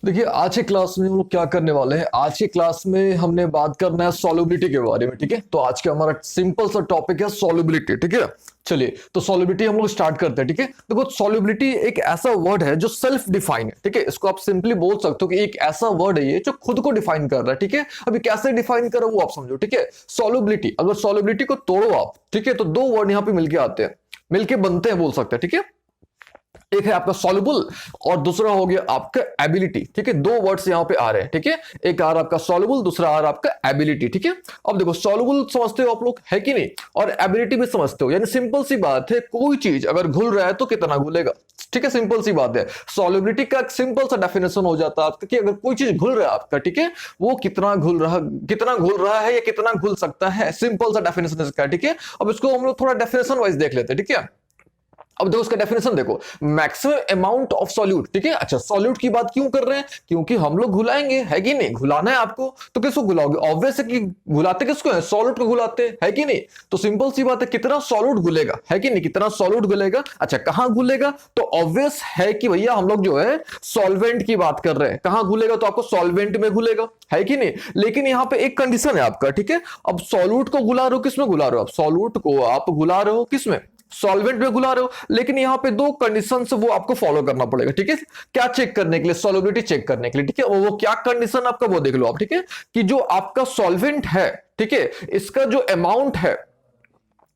देखिए आज के क्लास में हम लोग क्या करने वाले हैं। आज के क्लास में हमने बात करना है सॉल्युबिलिटी के बारे में। ठीक है, तो आज का हमारा सिंपल सा टॉपिक है सॉल्युबिलिटी। ठीक है, चलिए तो सॉल्युबिलिटी हम लोग स्टार्ट करते हैं। ठीक है, देखो सॉल्युबिलिटी एक ऐसा वर्ड है जो सेल्फ डिफाइन है। ठीक है, इसको आप सिंपली बोल सकते हो कि एक ऐसा वर्ड है ये जो खुद को डिफाइन कर रहा है। ठीक है, अभी कैसे डिफाइन कर रहा है वो आप समझो। ठीक है, सॉल्युबिलिटी, अगर सॉल्युबिलिटी को तोड़ो आप, ठीक है, तो दो वर्ड यहाँ पे मिलके आते हैं, मिलके बनते हैं बोल सकते हैं। ठीक है, एक है आपका सॉल्युबल और दूसरा हो गया आपका एबिलिटी। ठीक है, दो वर्ड्स यहां पे आ रहे हैं। ठीक है, एक आ रहा आपका सॉल्युबल, दूसरा आ रहा आपका एबिलिटी। ठीक है, अब देखो सॉल्युबल समझते हो आप लोग, है कि नहीं, और एबिलिटी भी समझते हो। यानी सिंपल सी बात है, कोई चीज अगर घुल रहा है तो कितना घुलेगा। ठीक है, सिंपल सी बात है। सॉल्युबिलिटी का एक सिंपल सा डेफिनेशन हो जाता है आपका कि अगर कोई चीज घुल रहा है आपका, ठीक है, वो कितना घुल रहा है या कितना घुल सकता है। सिंपल सा डेफिनेशन इसका। ठीक है, अब इसको हम लोग थोड़ा डेफिनेशन वाइज देख लेते हैं। ठीक है, अब देखो उसका डेफिनेशन देखो, मैक्सिमम अमाउंट ऑफ सॉल्यूट। ठीक है, अच्छा सॉल्यूट की बात क्यों कर रहे हैं, क्योंकि हम लोग घुलाएंगे, है कि नहीं, घुलाना है आपको, तो किसको घुलाओगे, ऑब्वियस है कि घुलाते किसको है, सॉल्यूट को घुलाते हैं, है कि नहीं। तो सिंपल सी बात है, कितना सॉल्यूट घुलेगा, है कि नहीं, कितना सॉल्यूट घुलेगा। अच्छा कहां घुलेगा, तो ऑब्वियस है कि भैया हम लोग जो है सॉल्वेंट की बात कर रहे हैं। कहां घुलेगा, तो आपको सॉल्वेंट में घुलेगा, है कि नहीं। लेकिन यहां पे एक कंडीशन है आपका। ठीक है, अब सॉल्यूट को घुला रहे हो, किसमें घुला रहे हो, आप सॉल्यूट को आप घुला रहे हो किसमें, सॉल्वेंट में घुला रहे हो। लेकिन यहां पे दो कंडीशंस वो आपको फॉलो करना पड़ेगा। ठीक है, क्या चेक करने के लिए, सॉल्युबिलिटी चेक करने के लिए। ठीक है, वो क्या कंडीशन आपका वो देख लो आप। ठीक है, कि जो आपका सॉल्वेंट है, ठीक है, इसका जो अमाउंट है,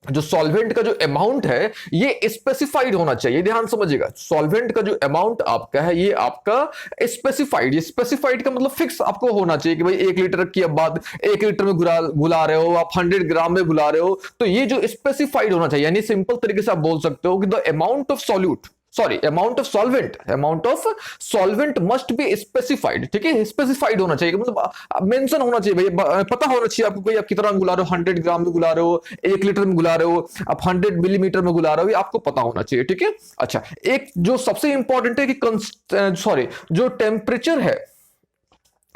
जो सॉल्वेंट का जो अमाउंट है ये स्पेसिफाइड होना चाहिए। ध्यान समझिएगा, सॉल्वेंट का जो अमाउंट आपका है ये आपका स्पेसिफाइड, ये स्पेसिफाइड का मतलब फिक्स आपको होना चाहिए कि भाई 1 लीटर की अब बात 1 लीटर में घुला रहे हो आप, 100 ग्राम में घुला रहे हो, तो ये जो स्पेसिफाइड होना चाहिए। यानी सिंपल तरीके से आप बोल सकते हो कि the amount of solute, sorry amount of solvent must be specified. ठीक है, स्पेसिफाइड होना चाहिए, मतलब मेंशन होना चाहिए भैया, पता होना चाहिए आपको कि आप कितना घुला रहे हो, 100 ग्राम में घुला रहे हो, 1 लीटर में घुला रहे हो, आप 100 मिलीमीटर में घुला रहे हो, ये आपको पता होना चाहिए। ठीक है, अच्छा एक जो सबसे इंपॉर्टेंट है कि सॉरी जो टेम्परेचर है,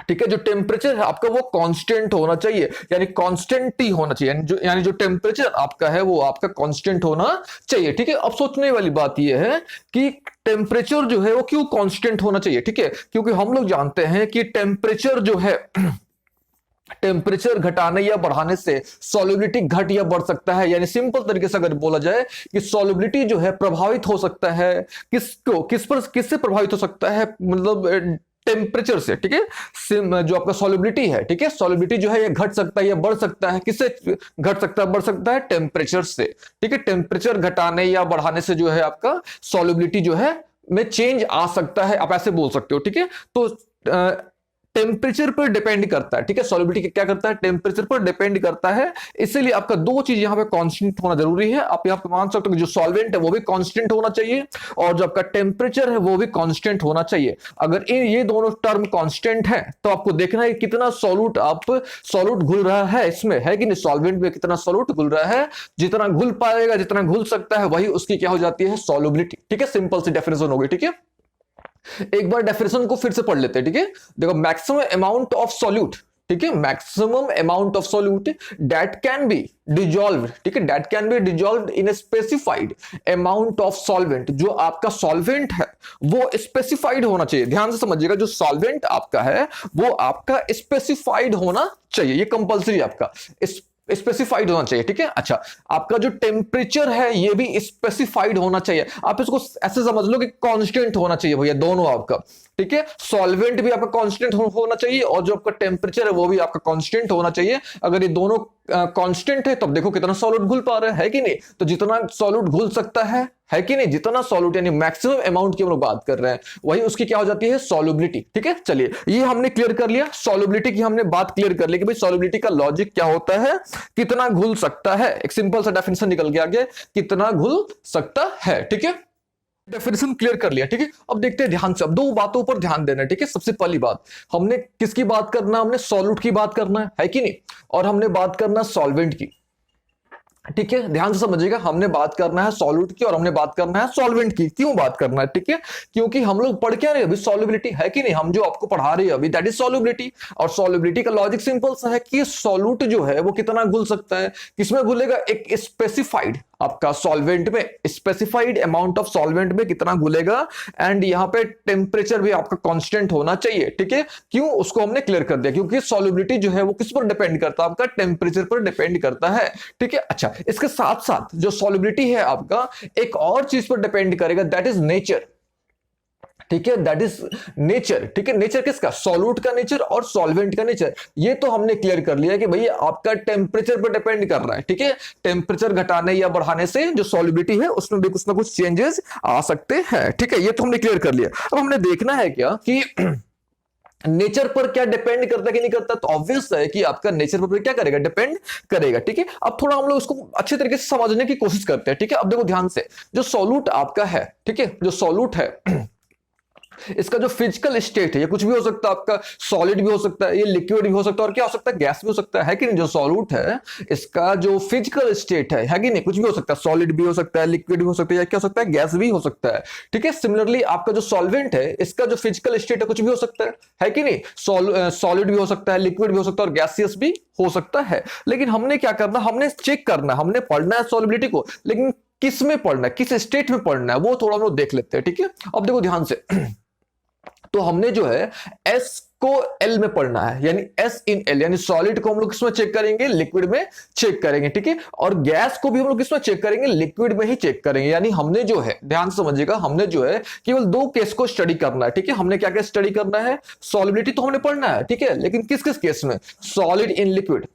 ठीक है, जो टेम्परेचर है आपका वो कांस्टेंट होना चाहिए, यानी कांस्टेंट ही होना चाहिए, यानी जो टेम्परेचर आपका है वो आपका कांस्टेंट होना चाहिए। ठीक है, अब सोचने वाली बात ये है कि टेम्परेचर जो है वो क्यों कांस्टेंट होना चाहिए। ठीक है, क्योंकि हम लोग जानते हैं कि टेम्परेचर जो है टेम्परेचर घटाने या बढ़ाने से सॉल्युबिलिटी घट या बढ़ सकता है। यानी सिंपल तरीके से अगर बोला जाए कि सॉल्युबिलिटी जो है प्रभावित हो सकता है, किससे प्रभावित हो सकता है, मतलब टेम्परेचर से। ठीक है, जो आपका सॉल्युबिलिटी है, ठीक है, सॉल्युबिलिटी जो है ये घट सकता है या बढ़ सकता है, किससे घट सकता है बढ़ सकता है, टेम्परेचर से। ठीक है, टेम्परेचर घटाने या बढ़ाने से जो है आपका सॉल्युबिलिटी जो है में चेंज आ सकता है, आप ऐसे बोल सकते हो। ठीक है, तो टेम्परेचर पर डिपेंड करता है। ठीक है, सॉल्युबिलिटी क्या करता है, टेम्परेचर पर डिपेंड करता है, इसीलिए आपका दो चीज यहां पे कांस्टेंट होना जरूरी है। आप यहां पे मान सकते हो कि जो सॉल्वेंट है वो भी कांस्टेंट होना चाहिए और जो आपका टेम्परेचर है वो भी कांस्टेंट होना चाहिए। अगर ये दोनों टर्म कांस्टेंट है तो आपको देखना है कितना सॉल्यूट घुल रहा है इसमें, है कि नहीं, सॉल्वेंट में कितना सॉल्यूट घुल रहा है, जितना घुल पाएगा, जितना घुल सकता है, वही उसकी क्या हो जाती है, सॉल्युबिलिटी। ठीक है, सिंपल सी डेफिनेशन हो गई। ठीक है, एक बार डेफिनेशन को फिर से पढ़ लेते हैं। ठीक है, देखो मैक्सिमम अमाउंट ऑफ सॉल्यूट, ठीक है, maximum amount of solute that can be dissolve, ठीक है, that can be dissolve in a specified amount of solvent. जो आपका सॉल्वेंट है वो स्पेसिफाइड होना चाहिए। ध्यान से समझिएगा, जो सॉल्वेंट आपका है वो आपका स्पेसिफाइड होना चाहिए, ये कंपल्सरी आपका स्पेसिफाइड होना चाहिए। ठीक है, अच्छा आपका जो टेम्परेचर है ये भी स्पेसिफाइड होना चाहिए। आप इसको ऐसे समझ लो कि कांस्टेंट होना चाहिए भैया, दोनों आपका। ठीक है, सॉल्वेंट भी आपका कांस्टेंट होना चाहिए और जो आपका टेम्परेचर है वो भी आपका कांस्टेंट होना चाहिए। अगर ये दोनों कांस्टेंट है तब देखो कितना सॉल्यूट घुल पा रहा है कि नहीं, तो जितना सॉल्यूट घुल सकता है कि नहीं, जितना सॉल्यूट यानी मैक्सिमम अमाउंट की हम लोग बात कर रहे हैं, वही उसकी क्या हो जाती है, सॉल्युबिलिटी। ठीक है, चलिए ये हमने क्लियर कर लिया, सॉल्युबिलिटी की हमने बात क्लियर कर ली कि भाई सॉल्युबिलिटी का लॉजिक क्या होता है, कितना घुल सकता है। एक सिंपल सा डेफिनेशन निकल के आ गया, कितना घुल सकता है। ठीक है, डेफिनेशन क्लियर कर लिया। ठीक है, अब देखते हैं ध्यान से, अब दो बातों पर ध्यान देना है। ठीक है, सबसे पहली बात हमने किसकी बात करना, हमने सॉल्यूट की बात करना है कि नहीं, और हमने बात करना सॉल्वेंट की। ठीक है, ध्यान से समझिएगा, हमने बात करना है सॉल्यूट की और हमने बात करना है सॉल्वेंट की। क्यों बात करना है, ठीक है, क्योंकि हम लोग पढ़ क्या रहे अभी, सॉल्युबिलिटी, है कि नहीं, हम जो आपको पढ़ा रहे हैं अभी दैट इज सॉल्युबिलिटी। और सॉल्युबिलिटी का लॉजिक सिंपल सा है कि सॉल्यूट जो है वो कितना घुल सकता है, किसमें घुलेगा, एक स्पेसिफाइड, आपका सॉल्वेंट में, स्पेसिफाइड अमाउंट ऑफ सॉल्वेंट में कितना घुलेगा, एंड यहाँ पे टेम्परेचर भी आपका कांस्टेंट होना चाहिए, ठीक है। क्यों, उसको हमने क्लियर कर दिया, क्योंकि सॉल्युबिलिटी जो है वो किस पर डिपेंड करता है, आपका टेम्परेचर पर डिपेंड करता है, ठीक है। अच्छा, इसके साथ साथ जो सॉल्युबिलिटी है आपका एक और चीज पर डिपेंड करेगा, दैट इज नेचर, ठीक है, दैट इज नेचर, ठीक है। नेचर किसका, सॉल्यूट का नेचर और सॉल्वेंट का नेचर। ये तो हमने क्लियर कर लिया कि भैया आपका टेम्परेचर पर डिपेंड कर रहा है, ठीक है। टेम्परेचर घटाने या बढ़ाने से जो सॉल्युबिलिटी है उसमें भी कुछ ना कुछ चेंजेस आ सकते हैं, ठीक है। ये तो हमने क्लियर कर लिया। अब हमने देखना है क्या कि नेचर पर क्या डिपेंड करता है कि नहीं करता, तो ऑब्वियस है कि आपका नेचर पर क्या करेगा, डिपेंड करेगा, ठीक है। अब थोड़ा हम लोग इसको अच्छे तरीके से समझने की कोशिश करते हैं, ठीक है। अब देखो ध्यान से, जो सॉल्यूट आपका है, ठीक है, जो सॉल्यूट है इसका जो फिजिकल स्टेट है, ये कुछ भी हो सकता है, आपका सॉलिड भी हो सकता है, ये लिक्विड भी हो सकता है, और क्या हो सकता है, गैस भी हो सकता है कि नहीं। जो सॉल्यूट है इसका जो फिजिकल स्टेट है कि नहीं, कुछ भी हो सकता है, सॉलिड भी हो सकता है, लिक्विड भी हो सकता है, या क्या हो सकता है, गैस भी हो सकता है, ठीक है। सिमिलरली आपका जो सॉल्वेंट है इसका जो फिजिकल स्टेट है कुछ भी हो सकता है कि नहीं। सॉलिड भी हो सकता है, लिक्विड भी हो सकता है, और गैसियस भी हो सकता है। लेकिन हमने क्या करना, हमने चेक करना, हमने पढ़ना है सॉल्युबिलिटी को, लेकिन किस में पढ़ना है, किस स्टेट में पढ़ना है, वो थोड़ा हम लोग देख लेते हैं, ठीक है। अब देखो ध्यान से, तो हमने जो है एस को एल में पढ़ना है, यानी एस इन एल, यानी सॉलिड को हम लोग किसमें चेक करेंगे, लिक्विड में चेक करेंगे, ठीक है। और गैस को भी हम लोग किसमें चेक करेंगे, लिक्विड में ही चेक करेंगे। यानी हमने जो है, ध्यान से समझिएगा, हमने जो है केवल दो केस को स्टडी करना है, ठीक है। हमने क्या क्या स्टडी करना है, सॉलिबिलिटी तो हमने पढ़ना है, ठीक है, लेकिन किस किस केस में, solid in liquid,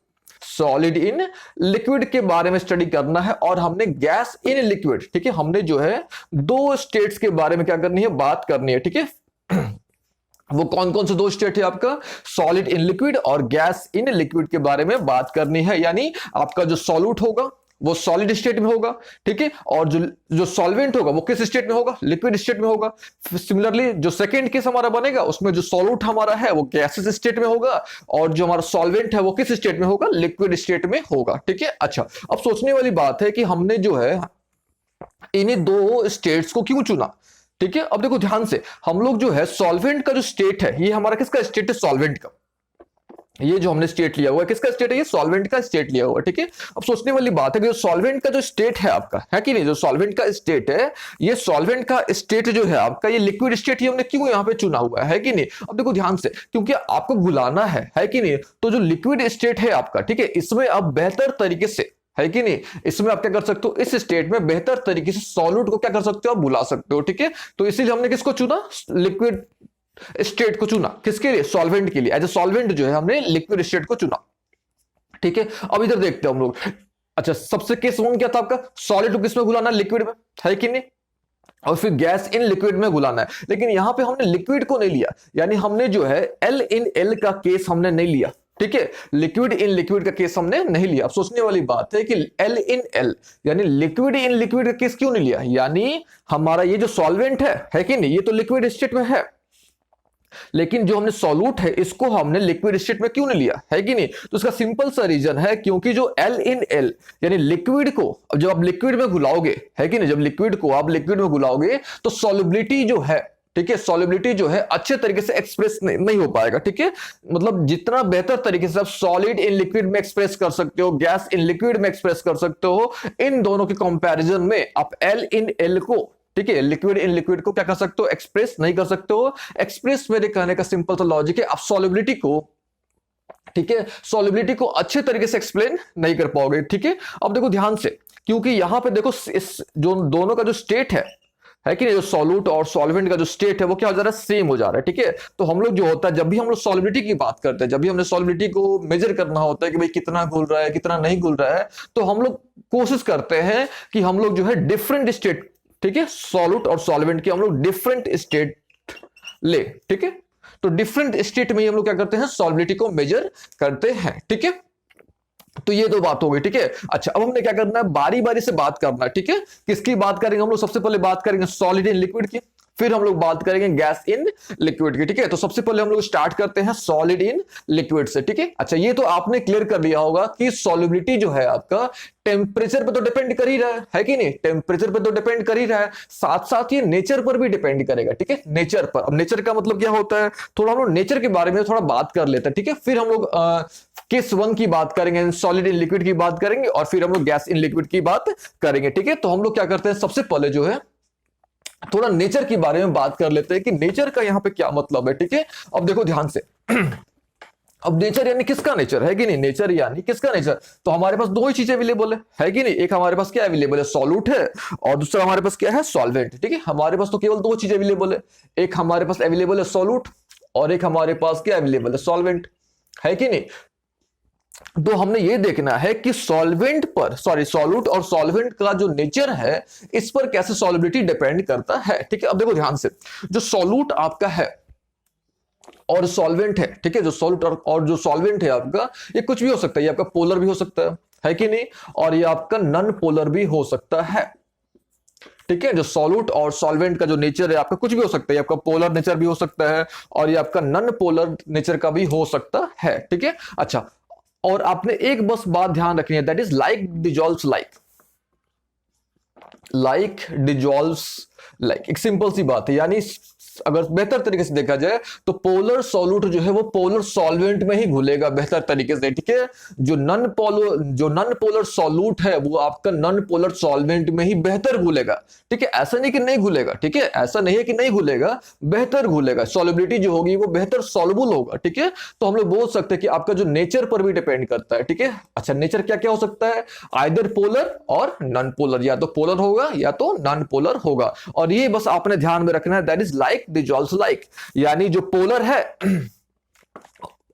solid in liquid के बारे में स्टडी करना है, और हमने गैस इन लिक्विड, ठीक है, हमने जो है दो स्टेट्स के बारे में क्या करनी है, बात करनी है, ठीक है। वो कौन कौन से दो स्टेट है आपका, सॉलिड इन लिक्विड और गैस इन लिक्विड के बारे में बात करनी है। यानी आपका जो सॉल्यूट होगा वो सॉलिड स्टेट में होगा, ठीक है, और जो सॉल्वेंट होगा वो किस स्टेट में होगा, लिक्विड स्टेट में होगा। सिमिलरली जो सेकंड केस हमारा बनेगा उसमें जो सॉल्यूट हमारा है वो गैसेस स्टेट में होगा, और जो हमारा सॉल्वेंट है वो किस स्टेट में होगा, लिक्विड स्टेट में होगा, ठीक है। अच्छा, अब सोचने वाली बात है कि हमने जो है इन्हीं दो स्टेट्स को क्यों चुना, ठीक है। अब देखो ध्यान से, हम लोग जो है सॉल्वेंट का जो स्टेट है, ये हमारा किसका स्टेट है, सॉल्वेंट का। ये जो हमने स्टेट लिया हुआ है किसका स्टेट है, ये सॉल्वेंट का स्टेट लिया हुआ है, ठीक है। अब सोचने वाली बात है कि जो सॉल्वेंट का जो स्टेट है आपका, है कि नहीं, जो सॉल्वेंट का स्टेट है, ये सॉल्वेंट का स्टेट जो है आपका, ये लिक्विड स्टेट ही हमने क्यों यहाँ पे चुना हुआ है कि नहीं। अब देखो ध्यान से, क्योंकि आपको बुलाना है कि नहीं, तो जो लिक्विड स्टेट है आपका, ठीक है, इसमें आप बेहतर तरीके से, है कि नहीं, इसमें आप क्या कर सकते हो, इस स्टेट में बेहतर तरीके से सॉल्यूट को क्या कर सकते हो, आप बुला सकते हो, ठीक है। तो इसीलिए हमने किसको चुना, लिक्विड स्टेट को चुना, किसके लिए, सॉल्वेंट के लिए। एज ए सॉल्वेंट जो है हमने लिक्विड स्टेट को चुना, ठीक है। अब इधर देखते हैं हम लोग। अच्छा, सबसे केस वन क्या था आपका, सॉलिड को किसमें घुलाना, लिक्विड में, है कि नहीं, और फिर गैस इन लिक्विड में घुलाना है। लेकिन यहां पे हमने लिक्विड को नहीं लिया, यानी हमने जो है एल इन एल का केस हमने नहीं लिया, ठीक है, लिक्विड इन लिक्विड का केस हमने नहीं लिया। अब सोचने वाली बात है कि एल इन एल यानी लिक्विड इन लिक्विड का केस क्यों नहीं लिया, यानी हमारा ये जो सॉल्वेंट है कि नहीं, ये तो लिक्विड स्टेट में है, लेकिन जो हमने सॉल्यूट है इसको हमने लिक्विड स्टेट में क्यों नहीं लिया, है कि नहीं। तो इसका सिंपल सा रीजन है, क्योंकि जो एल इन एल यानी लिक्विड को जब आप लिक्विड में घुलाओगे, है कि नहीं, जब लिक्विड को आप लिक्विड में घुलाओगे तो सॉल्युबिलिटी जो है, ठीक है, सॉल्युबिलिटी जो है अच्छे तरीके से एक्सप्रेस नहीं हो पाएगा, ठीक है। मतलब जितना बेहतर तरीके से आप सॉलिड इन लिक्विड में एक्सप्रेस कर सकते हो, गैस इन लिक्विड में एक्सप्रेस कर सकते हो, इन दोनों के कंपैरिजन में आप एल इन एल को, ठीक है, लिक्विड इन लिक्विड को क्या कर सकते हो, एक्सप्रेस नहीं कर सकते हो। एक्सप्रेस मेरे कहने का सिंपल सा लॉजिक है, आप सॉल्युबिलिटी को, ठीक है, सॉल्युबिलिटी को अच्छे तरीके से एक्सप्लेन नहीं कर पाओगे, ठीक है। अब देखो ध्यान से, क्योंकि यहां पे देखो इस जो दोनों का जो स्टेट है कि नहीं, जो सॉल्यूट और सॉल्वेंट का जो स्टेट है वो क्या हो जा रहा है, सेम हो जा रहा है, ठीक है। तो हम लोग जो होता है, जब भी हम लोग सॉल्युबिलिटी की बात करते हैं, जब भी हमने सॉल्युबिलिटी को मेजर करना होता है कि भाई कितना घुल रहा है कितना नहीं घुल रहा है, तो हम लोग कोशिश करते हैं कि हम लोग जो है डिफरेंट स्टेट, ठीक है, सॉल्यूट और सॉल्वेंट की हम लोग डिफरेंट स्टेट ले, ठीक है। तो डिफरेंट स्टेट में हम लोग क्या करते हैं, सॉल्युबिलिटी को मेजर करते हैं, ठीक है। तो ये दो बात हो गई, ठीक है। अच्छा, अब हमने क्या करना है, बारी बारी से बात करना है, ठीक है। किसकी बात करेंगे हम लोग, सबसे पहले बात करेंगे सॉलिड इन लिक्विड की। फिर हम लोग बात करेंगे गैस इन लिक्विड की, ठीक है। तो सबसे पहले हम लोग स्टार्ट करते हैं सॉलिड इन लिक्विड से, ठीक है। अच्छा, ये तो आपने क्लियर कर दिया होगा कि सॉल्युबिलिटी जो है आपका टेम्परेचर पे तो डिपेंड कर ही रहा है कि नहीं, टेम्परेचर पे तो डिपेंड कर ही रहा है, साथ साथ ये नेचर पर भी डिपेंड करेगा, ठीक है, नेचर पर। अब नेचर का मतलब क्या होता है, थोड़ा हम लोग नेचर के बारे में थोड़ा बात कर लेते हैं, ठीक है। फिर हम लोग केस वन की बात करेंगे, सॉलिड इन लिक्विड की बात करेंगे, और फिर हम लोग गैस इन लिक्विड की बात करेंगे, ठीक है। तो हम लोग क्या करते हैं, सबसे पहले जो है थोड़ा नेचर के बारे में बात कर लेते हैं कि नेचर का यहां पे क्या मतलब है, ठीक है। अब देखो ध्यान से अब नेचर यानी किसका नेचर है कि नहीं, नेचर यानी किसका नेचर। तो हमारे पास दो ही चीजें अवेलेबल है कि नहीं, एक हमारे पास क्या अवेलेबल है, सॉल्यूट है, और दूसरा हमारे पास क्या है, सॉल्वेंट, ठीक है। हमारे पास तो केवल दो चीजें अवेलेबल है, एक हमारे पास अवेलेबल है सॉल्यूट, और एक हमारे पास क्या अवेलेबल है, सॉल्वेंट, है कि नहीं। तो हमने ये देखना है कि सॉल्वेंट पर, सॉरी, सॉल्यूट और सॉल्वेंट का जो नेचर है इस पर कैसे सॉल्युबिलिटी डिपेंड करता है, ठीक है। अब देखो ध्यान से, जो सॉल्यूट आपका है और सॉल्वेंट है, ठीक है, जो सॉल्यूट और जो सॉल्वेंट है आपका, ये कुछ भी हो सकता है, ये आपका पोलर भी हो सकता है कि नहीं, और ये आपका नॉन पोलर भी हो सकता है, ठीक है। जो सॉल्यूट और सॉल्वेंट का जो नेचर है आपका कुछ भी हो सकता है, आपका पोलर नेचर भी हो सकता है और ये आपका नॉन पोलर नेचर का भी हो सकता है, ठीक है। अच्छा, और आपने एक बस बात ध्यान रखनी है, that is like dissolves like, like dissolves like, एक सिंपल सी बात है। यानी अगर बेहतर तरीके से देखा जाए तो पोलर सॉल्यूट जो है वो पोलर सॉल्वेंट में ही घुलेगा बेहतर तरीके से, ठीक है। जो नॉन पोलर सॉल्यूट है वो आपका नॉन पोलर सॉल्वेंट में ही बेहतर घुलेगा, ठीक है। ऐसा नहीं कि नहीं घुलेगा, ठीक है, ऐसा नहीं है कि नहीं घुलेगा, बेहतर घुलेगा, सॉल्युबिलिटी जो होगी वो बेहतर सॉल्युबल होगा, ठीक है। तो हम लोग बोल सकते हैं कि आपका जो नेचर पर भी डिपेंड करता है, ठीक है। अच्छा, नेचर क्या क्या हो सकता है, आइदर पोलर और नॉन पोलर, या तो पोलर होगा या तो नॉन पोलर होगा, और ये बस आपने ध्यान में रखना है, that is like dissolves like, यानी जो पोलर है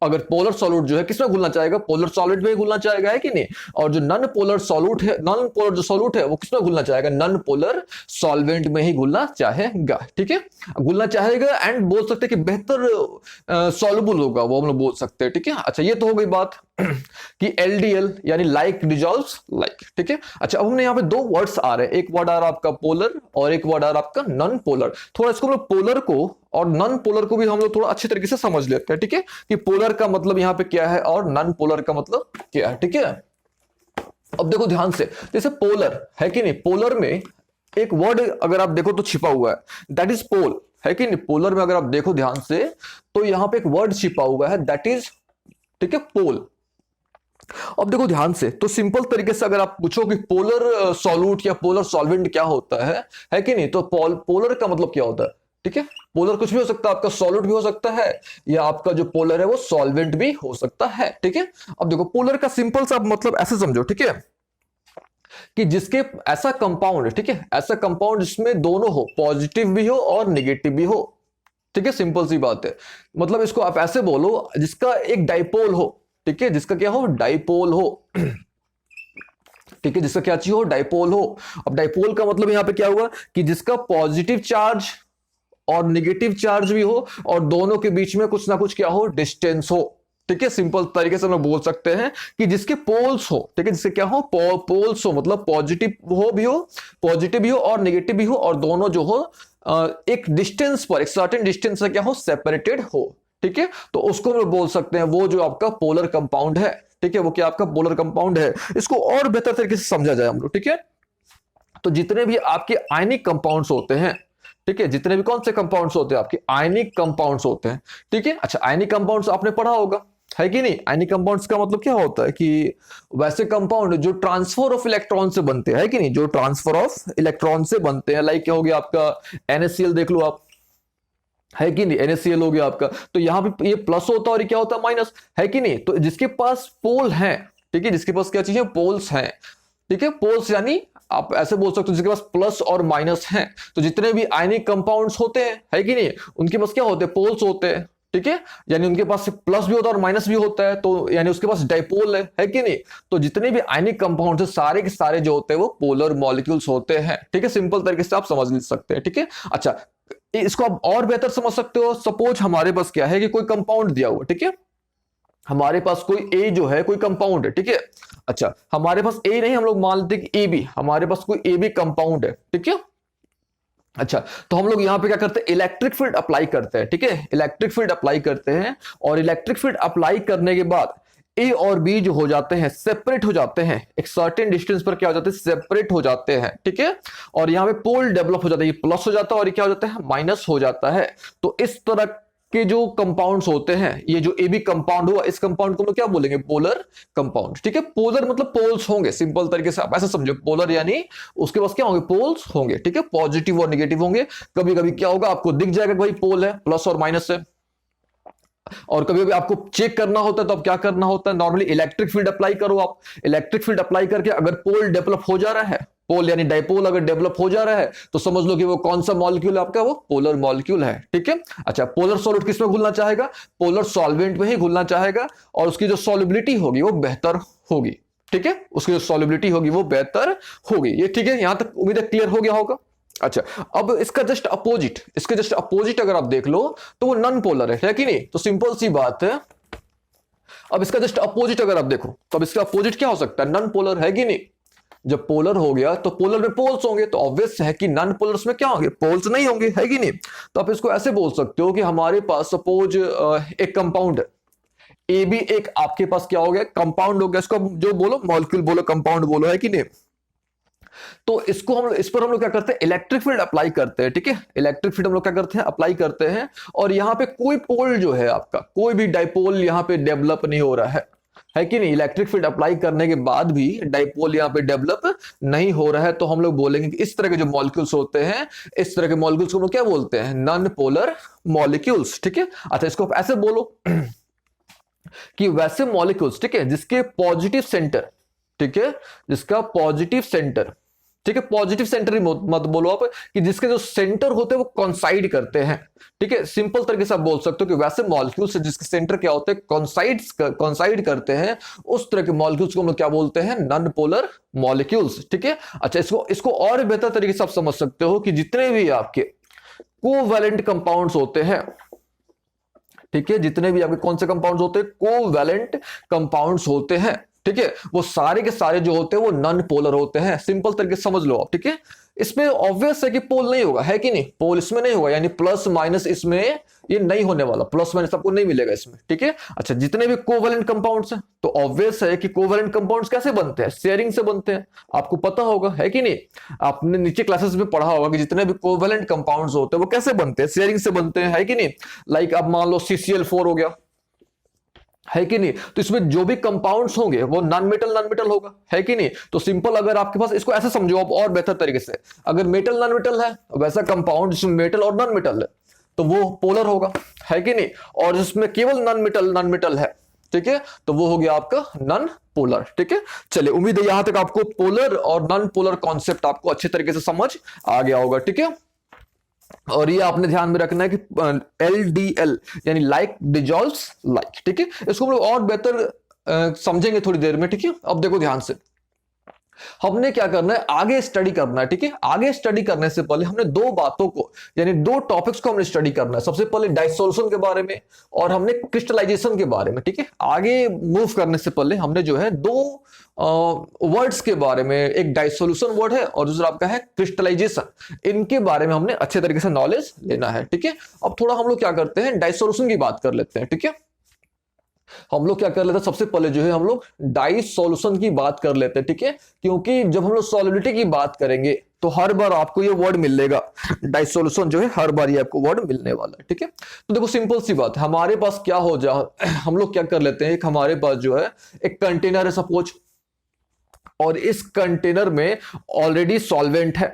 अगर पोलर सॉल्यूट जो है किसमें घुलना चाहेगा, पोलर सॉलिड में घुलना चाहेगा, है कि नहीं। और जो नॉन पोलर सॉल्यूट है, नॉन पोलर जो सॉल्यूट है वो किसमें घुलना चाहेगा, नॉन पोलर सॉल्वेंट में ही घुलना चाहेगा, ठीक है, घुलना चाहेगा। एंड बोल सकते हैं कि बेहतर सॉल्युबल होगा वो, हम लोग बोल सकते हैं, ठीक है। अच्छा, ये तो हो गई बात कि LDL यानी लाइक डिजॉल्व्स लाइक, ठीक है। अच्छा, अब हमने यहाँ पे दो वर्ड्स आ रहे हैं, एक वर्ड आ रहा है आपका पोलर और एक वर्ड आ रहा है आपका नॉन पोलर। थोड़ा इसको हम लोग पोलर को और नॉन पोलर को भी हम लोग थोड़ा अच्छे तरीके से समझ लेते हैं, ठीक है, कि पोलर का मतलब यहाँ पे क्या है और नॉन पोलर का मतलब क्या है, ठीक है। अब देखो ध्यान से, जैसे पोलर है कि नहीं, पोलर में एक वर्ड अगर आप देखो तो छिपा हुआ है, दैट इज पोल, है कि नहीं। पोलर में अगर आप देखो ध्यान से तो यहाँ पे एक वर्ड छिपा हुआ है, दैट इज, ठीक है, पोल। अब देखो ध्यान से, तो सिंपल तरीके से अगर आप पूछो कि पोलर सॉल्यूट या पोलर सॉल्वेंट क्या होता है कि नहीं, तो पोलर का मतलब क्या होता है, ठीक है। पोलर कुछ भी हो सकता है, आपका सॉल्यूट भी हो सकता है या आपका जो पोलर है वो सॉल्वेंट भी हो सकता है, ठीक है। अब देखो पोलर का सिंपल सा मतलब ऐसे समझो, ठीक है, कि जिसके ऐसा कंपाउंड, ठीक है, ऐसा कंपाउंड जिसमें दोनों हो, पॉजिटिव भी हो और नेगेटिव भी हो, ठीक है, सिंपल सी बात है। मतलब इसको आप ऐसे बोलो, जिसका एक डाइपोल हो, ठीक है, जिसका क्या हो, डाइपोल हो, ठीक है, जिसका क्या चीज हो, डाइपोल हो। अब डाइपोल का मतलब यहां पे क्या हुआ कि जिसका पॉजिटिव चार्ज और नेगेटिव चार्ज भी हो और दोनों के बीच में कुछ ना कुछ क्या हो, डिस्टेंस हो, ठीक है। सिंपल तरीके से हम लोग बोल सकते हैं कि जिसके पोल्स हो, ठीक है, जिसके क्या हो, पोल्स हो, मतलब पॉजिटिव हो भी हो, पॉजिटिव भी हो और नेगेटिव भी हो, और दोनों जो हो एक डिस्टेंस पर, एक सर्टेन डिस्टेंस से क्या हो, सेपरेटेड हो, ठीक है। तो उसको हम बोल सकते हैं वो जो आपका पोलर कंपाउंड है, ठीक है, वो क्या आपका पोलर कंपाउंड है। इसको और बेहतर तरीके से समझा जाए हम लोग, ठीक है, तो जितने भी आपके आयनिक कंपाउंड्स होते हैं, ठीक है, जितने भी कौन से कंपाउंड्स होते हैं आपके आयनिक कंपाउंड्स होते हैं, ठीक है। अच्छा, आयनिक कंपाउंड्स आपने पढ़ा होगा, है कि नहीं। आयनिक कंपाउंड्स का मतलब क्या होता है कि वैसे कंपाउंड जो ट्रांसफर ऑफ इलेक्ट्रॉन से बनते हैं, है कि नहीं, जो ट्रांसफर ऑफ इलेक्ट्रॉन से बनते हैं, लाइक क्या हो गया आपका NaCl देख लो आप, है कि नहीं, NaCl हो गया आपका। तो यहां पे ये प्लस होता है और ये क्या होता है, माइनस, है कि नहीं। तो जिसके पास पोल है, ठीक है, जिसके पास क्या चीज है, पोल्स हैं, ठीक है, पोल्स यानी आप ऐसे बोल सकते हो जिसके पास प्लस और माइनस हैं। तो जितने भी आयनिक कंपाउंड्स होते हैं, है कि नहीं, उनके पास क्या होते हैं, पोल्स होते हैं, ठीक है, यानी उनके पास प्लस भी होता है और माइनस भी होता है, तो यानी उसके पास डाइपोल है कि नहीं। तो जितने भी आयनिक कंपाउंड्स हैं सारे के सारे जो होते हैं वो पोलर मॉलिक्यूल्स होते हैं, ठीक है, सिंपल तरीके से आप समझ सकते हैं, ठीक है। अच्छा, इसको आप और बेहतर समझ सकते हो, सपोज हमारे पास क्या है कि कोई कंपाउंड दिया हुआ, ठीक है, हमारे पास कोई ए जो है कोई कंपाउंड है, ठीक है। अच्छा, हमारे पास ए नहीं, हम लोग मान लेते हैं कि ए बी, हमारे पास कोई ए बी कंपाउंड है, ठीक है। अच्छा, तो हम लोग यहाँ पे क्या करते हैं, इलेक्ट्रिक फील्ड अप्लाई करते हैं, ठीक है, इलेक्ट्रिक फील्ड अप्लाई करते हैं, और इलेक्ट्रिक फील्ड अप्लाई करने के बाद ए और बी जो हो जाते हैं सेपरेट हो जाते हैं, एक सर्टेन डिस्टेंस पर क्या हो जाते हैं, सेपरेट हो जाते हैं, ठीक है। और यहाँ पे पोल डेवलप हो जाता है, ये प्लस हो जाता है और ये क्या हो जाता है, माइनस हो जाता है। तो इस तरह के जो कंपाउंड्स होते हैं, ये जो ए बी कंपाउंड हुआ, इस कंपाउंड को हम लोग क्या बोलेंगे, पोलर कंपाउंड, ठीक है। पोलर मतलब पोल्स होंगे, सिंपल तरीके से आप ऐसा समझो, पोलर यानी उसके पास क्या होंगे, पोल्स होंगे, ठीक है, पॉजिटिव और नेगेटिव होंगे। कभी कभी क्या होगा, आपको दिख जाएगा कि भाई पोल है, प्लस और माइनस है। और कभी कभी आपको चेक करना होता है, तो अब क्या करना होता है, नॉर्मली इलेक्ट्रिक फील्ड अप्लाई करो आप। इलेक्ट्रिक फील्ड अप्लाई करके अगर पोल डेवलप हो जा रहा है, पोल यानी डाइपोल अगर डेवलप हो जा रहा है, तो समझ लो कि वो कौन सा मॉलिक्यूल है आपका, वो पोलर मॉलिक्यूल है, ठीक है। अच्छा, पोलर सॉलिड किस में घुलना चाहेगा, पोलर सॉल्वेंट में ही घुलना चाहेगा, और उसकी जो सॉल्युबिलिटी होगी वो बेहतर होगी, ठीक है, उसकी जो सॉल्युबिलिटी होगी वो बेहतर होगी। ये ठीक है, यहां तक उम्मीद है क्लियर हो गया होगा। अच्छा, अब इसका जस्ट अपोजिट, इसके जस्ट अपोजिट अगर आप देख लो तो वो नॉन पोलर है कि नहीं, तो सिंपल सी बात है। अब इसका जस्ट अपोजिट अगर आप देखो, तो अब इसका अपोजिट क्या हो सकता है, नॉन पोलर है कि नहीं। जब पोलर हो गया तो पोलर में पोल्स होंगे, तो ऑब्वियस है कि नॉन पोलर्स में क्या होंगे, पोल्स नहीं होंगे, है कि नहीं। तो आप इसको ऐसे बोल सकते हो कि हमारे पास सपोज एक कंपाउंड है ए बी, एक आपके पास क्या हो गया, कंपाउंड हो गया, इसको जो बोलो मॉलिक्यूल बोलो, कंपाउंड बोलो, है कि नहीं। तो इसको हम इस पर हम लोग क्या करते हैं, इलेक्ट्रिक फील्ड अप्लाई करते हैं, ठीक है, इलेक्ट्रिक फील्ड हम लोग क्या करते हैं, अप्लाई करते हैं। और यहां पे कोई पोल जो है आपका, कोई भी डाइपोल यहां पे डेवलप नहीं हो रहा है कि नहीं। इलेक्ट्रिक फील्ड अप्लाई करने के बाद भी डाइपोल यहां पे डेवलप नहीं हो रहा है, तो हम लोग बोलेंगे कि इस तरह के जो मॉलिक्यूल्स होते हैं, इस तरह के मॉलिक्यूल्स को हम लोग क्या बोलते हैं, नॉन पोलर मॉलिक्यूल्स, ठीक है। अच्छा, इसको ऐसे बोलो कि वैसे मॉलिक्यूल्स, ठीक है, जिसके पॉजिटिव सेंटर, ठीक है, जिसका पॉजिटिव सेंटर, ठीक है, पॉजिटिव सेंटर ही मत बोलो आप, कि जिसके जो सेंटर होते हैं वो कॉन्साइड करते हैं, ठीक है। सिंपल तरीके से आप बोल सकते हो कि वैसे मॉलिक्यूल्स जिसके सेंटर क्या होते हैं, कॉन्साइड करते हैं, उस तरह के मॉलिक्यूल्स को हम लोग क्या बोलते हैं, नॉन पोलर मॉलिक्यूल्स, ठीक है। अच्छा, इसको और बेहतर तरीके से आप समझ सकते हो कि जितने भी आपके कोवैलेंट कंपाउंड्स होते हैं, ठीक है, जितने भी आपके कौन से कंपाउंड्स होते हैं, कोवैलेंट कंपाउंड्स होते हैं, ठीक है, वो सारे के सारे जो होते हैं वो नॉन पोलर होते हैं। सिंपल तरीके से समझ लो आप, ठीक है। इसमें ऑब्वियस है कि पोल नहीं होगा, है कि नहीं, पोल इसमें नहीं होगा, यानी प्लस माइनस इसमें ये नहीं होने वाला, प्लस माइनस आपको नहीं मिलेगा इसमें, ठीक है। अच्छा, जितने भी कोवैलेंट कंपाउंड्स हैं, तो ऑब्वियस है कि कोवैलेंट कंपाउंड्स कैसे बनते हैं, शेयरिंग से बनते हैं, आपको पता होगा, है कि नहीं। आपने नीचे क्लासेस में पढ़ा होगा कि जितने भी कोवैलेंट कंपाउंड्स होते हैं वो कैसे बनते हैं, शेयरिंग से बनते हैं, है कि नहीं। लाइक आप मान लो CCl4 हो गया, है कि नहीं, तो इसमें जो भी कंपाउंड्स होंगे वो नॉन मेटल होगा, है कि नहीं। तो सिंपल, अगर आपके पास, इसको ऐसे समझो आप और बेहतर तरीके से, अगर मेटल नॉन मेटल है, वैसा कंपाउंड जिसमें मेटल और नॉन मेटल है, तो वो पोलर होगा, है कि नहीं। और जिसमें केवल नॉन मेटल है, ठीक है, तो वो हो गया आपका नॉन पोलर, ठीक है। चलिए, उम्मीद है यहां तक आपको पोलर और नॉन पोलर कॉन्सेप्ट आपको अच्छे तरीके से समझ आ गया होगा, ठीक है। और ये आपने ध्यान में रखना है कि LDL यानी लाइक डिजॉल्व्स लाइक, ठीक है। इसको हम लोग और बेहतर समझेंगे थोड़ी देर में, ठीक है। अब देखो ध्यान से, हमने क्या करना है, आगे स्टडी करना है, ठीक है। आगे स्टडी करने से पहले हमने दो बातों को, यानी दो टॉपिक्स को हमने स्टडी करना है। सबसे पहले डाइसोल्यूशन के बारे में और हमने क्रिस्टलाइजेशन के बारे में, ठीक है। आगे मूव करने से पहले हमने जो है दो वर्ड्स के बारे में, एक डाइसोल्यूशन वर्ड है और दूसरा आपका है क्रिस्टलाइजेशन, इनके बारे में हमने अच्छे तरीके से नॉलेज लेना है, ठीक है। अब थोड़ा हम लोग क्या करते हैं, डाइसोल्यूशन की बात कर लेते हैं, ठीक है। हम लोग क्या कर लेते हैं, सबसे पहले जो है हम लोग डाई सॉल्यूशन की बात कर लेते हैं, ठीक है। क्योंकि जब हम लोग सॉल्युबिलिटी की बात करेंगे तो हर बार आपको ये वर्ड मिलेगा, डाई सॉल्यूशन जो है हर बार ये आपको वर्ड मिलने वाला है, ठीक है। तो देखो सिंपल सी बात है, हमारे पास क्या हो जा हम लोग क्या कर लेते हैं, एक हमारे पास जो है एक कंटेनर है सपोज, और इस कंटेनर में ऑलरेडी सॉल्वेंट है,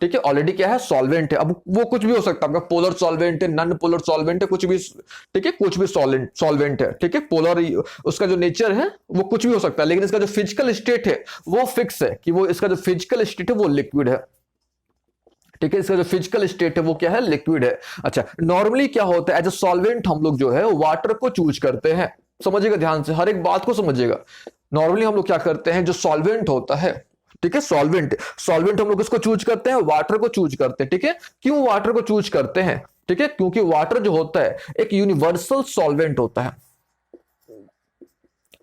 ठीक है, ऑलरेडी क्या है, सॉल्वेंट है। अब वो कुछ भी हो सकता है, आपका पोलर सॉल्वेंट है, नॉन पोलर सॉल्वेंट है, कुछ भी, ठीक है, कुछ भी सॉल्वेंट है, ठीक है। पोलर उसका जो नेचर है वो कुछ भी हो सकता है, लेकिन इसका जो फिजिकल स्टेट है वो फिक्स है, कि वो इसका जो फिजिकल स्टेट है वो लिक्विड है, ठीक है। इसका जो फिजिकल स्टेट है वो क्या है, लिक्विड है। अच्छा, नॉर्मली क्या होता है, एज ए सॉल्वेंट हम लोग जो है वाटर को चूज करते हैं, समझिएगा ध्यान से, हर एक बात को समझिएगा। नॉर्मली हम लोग क्या करते हैं, जो सॉल्वेंट होता है, ठीक है, सॉल्वेंट हम लोग इसको चूज करते हैं, वाटर को चूज करते हैं, ठीक है। क्यों वाटर को चूज करते हैं, ठीक है, क्योंकि वाटर जो होता है एक यूनिवर्सल सॉल्वेंट होता है,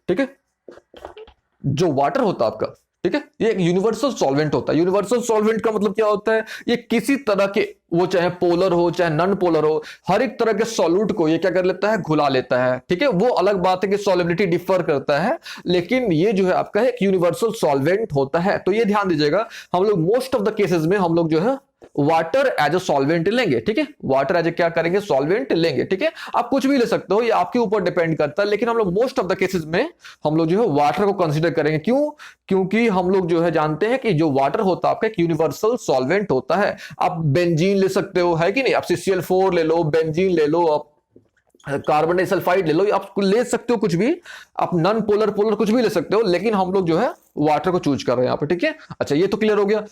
ठीक है। जो वाटर होता है आपका, ठीक है, ये एक यूनिवर्सल सॉल्वेंट होता है। यूनिवर्सल सॉल्वेंट का मतलब क्या होता है, ये किसी तरह के, वो चाहे पोलर हो चाहे नॉन पोलर हो, हर एक तरह के सॉल्यूट को ये क्या कर लेता है, घुला लेता है। ठीक है, वो अलग बात है कि सॉल्युबिलिटी डिफर करता है, लेकिन ये जो है आपका एक यूनिवर्सल सॉल्वेंट होता है। तो ये ध्यान दीजिएगा, हम लोग मोस्ट ऑफ द केसेस में हम लोग जो है वाटर एज अ सॉल्वेंट लेंगे। ठीक है, वाटर एज ए क्या करेंगे, सॉल्वेंट लेंगे। ठीक है, आप कुछ भी ले सकते हो, ये आपके ऊपर डिपेंड करता है, लेकिन हम लोग मोस्ट ऑफ द केसेस में हम लोग जो है वाटर को कंसीडर करेंगे। क्यों? क्योंकि हम लोग जो है जानते हैं कि जो वाटर होता है आपका एक यूनिवर्सल सॉल्वेंट होता है। आप बेंजीन ले सकते हो, है कि नहीं, आप CCl4 ले लो, बेंजीन ले लो, आप कार्बन डाइसल्फाइड ले लो, आप ले सकते हो कुछ भी, आप नॉन पोलर पोलर कुछ भी ले सकते हो, लेकिन हम लोग जो है वाटर को चूज कर रहे हैं यहाँ पे। ठीक है, अच्छा ये तो क्लियर हो गया।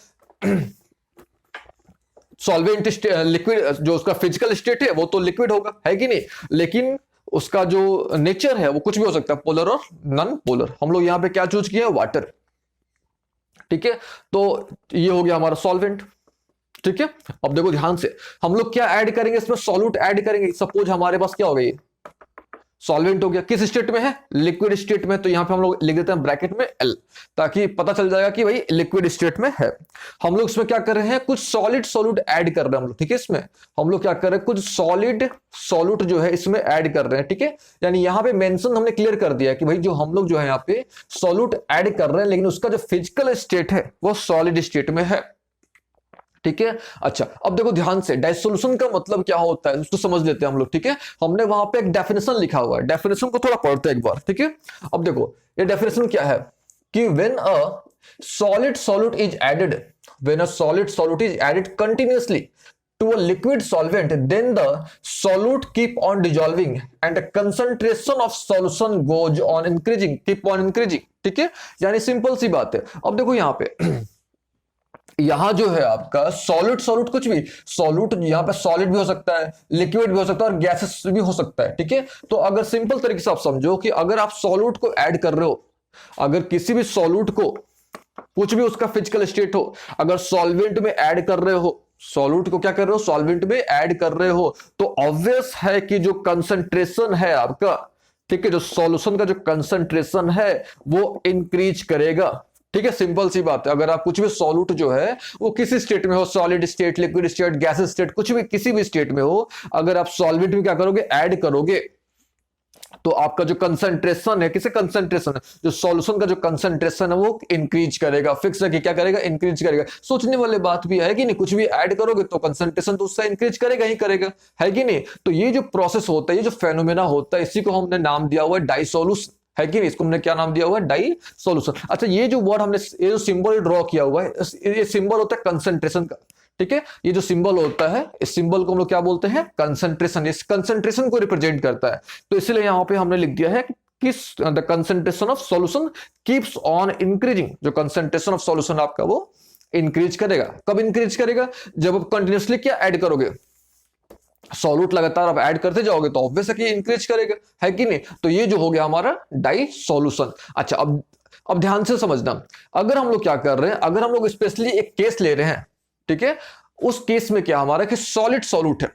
सॉल्वेंट लिक्विड, जो उसका फिजिकल स्टेट है वो तो लिक्विड होगा, है कि नहीं, लेकिन उसका जो नेचर है वो कुछ भी हो सकता है, पोलर और नॉन पोलर। हम लोग यहां पे क्या चूज किया है, वाटर। ठीक है, तो ये हो गया हमारा सॉल्वेंट। ठीक है, अब देखो ध्यान से, हम लोग क्या ऐड करेंगे इसमें, सॉल्यूट ऐड करेंगे। सपोज हमारे पास क्या हो गई, सॉल्वेंट हो गया, किस स्टेट में है, लिक्विड स्टेट में। तो यहां पे हम लोग लिख देते हैं ब्रैकेट में L, ताकि पता चल जाएगा कि भाई लिक्विड स्टेट में है। हम लोग इसमें क्या कर रहे हैं, कुछ सॉलिड सॉल्यूट ऐड कर रहे हैं हम लोग। ठीक है, इसमें हम लोग क्या कर रहे हैं, कुछ सॉलिड सॉल्यूट जो है इसमें ऐड कर रहे हैं। ठीक है, यानी यहां पे मेंशन हमने क्लियर कर दिया कि भाई जो हम लोग जो है यहाँ पे सॉल्यूट ऐड कर रहे हैं, लेकिन उसका जो फिजिकल स्टेट है वो सॉलिड स्टेट में है। ठीक है, अच्छा अब देखो ध्यान से, डाइसोल्यूशन का मतलब क्या होता है उसको समझ लेते हैं हम लोग। ठीक है, हमने वहां पे एक डेफिनेशन लिखा हुआ है, डेफिनेशन को थोड़ा पढ़ते हैं एक बार। ठीक है, अब देखो ये डेफिनेशन क्या है कि when a solid solute is added, when a solid solute is added continuously to a liquid solvent, then the solute keep on dissolving and the concentration of solution goes on increasing, keep on increasing। ठीक है, यानी simple सी बात है। अब देखो यहाँ पे यहां जो है आपका सॉलिड सॉल्यूट, कुछ भी सॉल्यूट, यहां पे सॉलिड भी हो सकता है, लिक्विड भी हो सकता है और गैसेस भी हो सकता है। ठीक है, तो अगर सिंपल तरीके से आप समझो कि अगर आप सॉल्यूट को ऐड कर रहे हो, अगर किसी भी सॉल्यूट को, कुछ भी उसका फिजिकल स्टेट हो, अगर सॉल्वेंट में ऐड कर रहे हो, सॉल्यूट को क्या कर रहे हो, सॉल्वेंट में ऐड कर रहे हो, तो ऑब्वियस है कि जो कंसंट्रेशन है आपका, ठीक है, जो सॉल्यूशन का जो कंसंट्रेशन है वो इंक्रीज करेगा। ठीक है, सिंपल सी बात है। अगर आप कुछ भी सॉल्यूट जो है वो किसी स्टेट में हो, solid state, liquid state, gas state, कुछ भी किसी भी स्टेट में हो, अगर आप सॉल्वेंट में क्या करोगे, ऐड करोगे, तो आपका जो कंसंट्रेशन है, किसे कंसंट्रेशन है, जो सॉल्यूशन का जो कंसंट्रेशन है वो इंक्रीज करेगा। फिक्स है कि क्या करेगा, इंक्रीज करेगा। सोचने वाली बात भी है कि नहीं, कुछ भी ऐड करोगे तो कंसंट्रेशन तो उससे इंक्रीज करेगा ही करेगा, है कि नहीं। तो ये जो प्रोसेस होता है, ये जो फेनोमेना होता है, इसी को हमने नाम दिया हुआ है डाइसोल्यूशन, है कि नहीं। इसको हमने क्या नाम दिया हुआ है, डाई सॉल्यूशन। अच्छा ये जो वर्ड हमने, ये जो सिंबल ड्रॉ किया हुआ है, ये सिंबल होता है कंसंट्रेशन का। ठीक है, ये जो सिंबल होता है, इस सिंबल को हम लोग क्या बोलते हैं, कंसंट्रेशन। इस कंसंट्रेशन को रिप्रेजेंट करता है। तो इसलिए यहां पे हमने लिख दिया है कि the concentration of solution keeps on increasing. जो कंसंट्रेशन ऑफ सॉल्यूशन आपका वो इंक्रीज करेगा। कब इंक्रीज करेगा, जब आप कंटिन्यूसली क्या ऐड करोगे, सॉल्यूट लगातार आप ऐड करते जाओगे तो ऑब्वियस है कि इंक्रीज करेगा, है कि नहीं। तो ये जो हो गया हमारा डाई सॉल्यूशन। अच्छा अब ध्यान से समझना, अगर हम लोग क्या कर रहे हैं, अगर हम लोग स्पेशली एक केस ले रहे हैं, ठीक है, उस केस में क्या हमारा कि सॉलिड सॉल्यूट है।